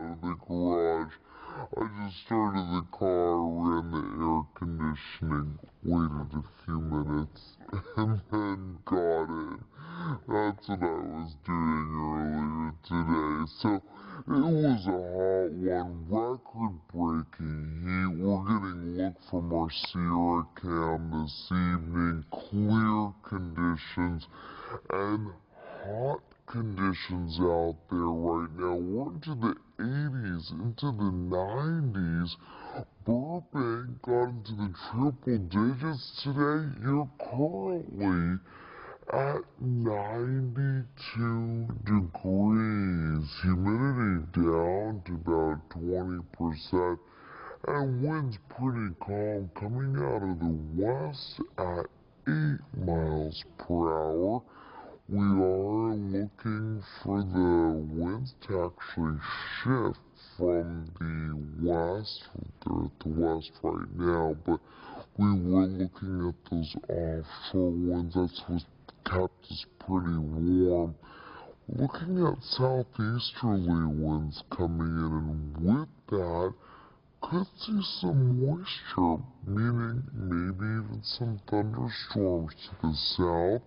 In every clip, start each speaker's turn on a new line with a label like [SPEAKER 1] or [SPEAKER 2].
[SPEAKER 1] of the garage. I just started the car, ran the air conditioning, waited a few minutes, and then got in. That's what I was doing earlier today. So it was a hot one, record-breaking heat. We're getting a look from our Sierra cam this evening. Clear conditions and hot conditions out there right now. We're into the 80s, into the 90s. Burbank got into the triple digits today. You're currently at 92 degrees. Humidity down to about 20%. And winds pretty calm, coming out of the west at 8 miles per hour. We are looking for the winds to actually shift from the west. They're at the west right now, but we were looking at those offshore winds. That's what kept us pretty warm. Looking at southeasterly winds coming in, and with that, could see some moisture, meaning maybe even some thunderstorms to the south,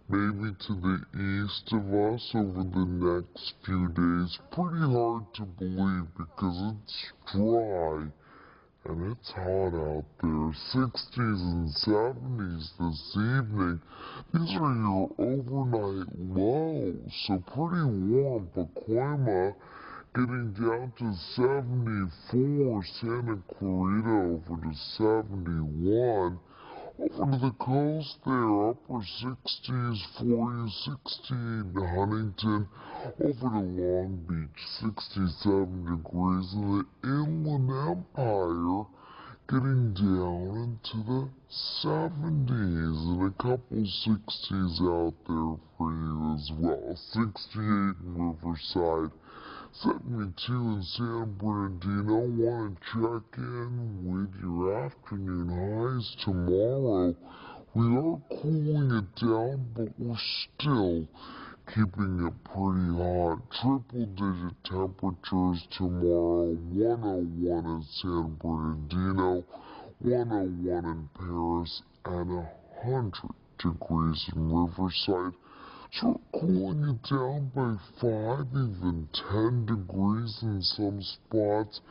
[SPEAKER 1] maybe to the east of us over the next few days. Pretty hard to believe because it's dry and it's hot out there. 60s and 70s this evening. These are your overnight lows, so pretty warm. Pacoima getting down to 74, Santa Clarita over to 71. Over to the coast there, upper 60s for you, 68 Huntington. Over to Long Beach, 67 degrees. And the Inland Empire getting down into the 70s. And a couple 60s out there for you as well. 68 in Riverside. 72 in San Bernardino. Want to check in with your afternoon highs tomorrow. We are cooling it down, but we're still keeping it pretty hot. Triple-digit temperatures tomorrow. 101 in San Bernardino, 101 in Paris, and 100 degrees in Riverside. So we're cooling it down by 5, even 10 degrees in some spots,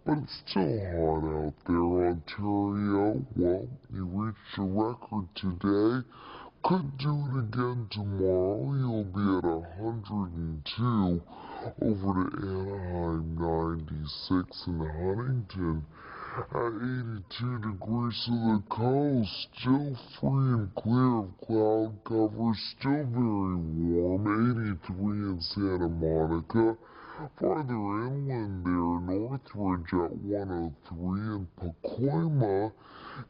[SPEAKER 1] but it's still hot out there. Ontario, well, you reached a record today. Could do it again tomorrow. You'll be at 102 over to Anaheim, 96 in Huntington. At 82 degrees to the coast, still free and clear of cloud cover, still very warm. 83 in Santa Monica. Farther inland there, Northridge at 103, and Pacoima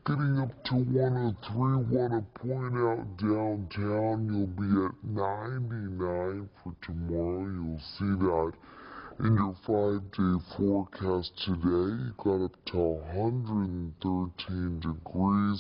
[SPEAKER 1] getting up to 103. Want to point out downtown, you'll be at 99 for tomorrow. You'll see that in your 5-day forecast today. You got up to 113 degrees.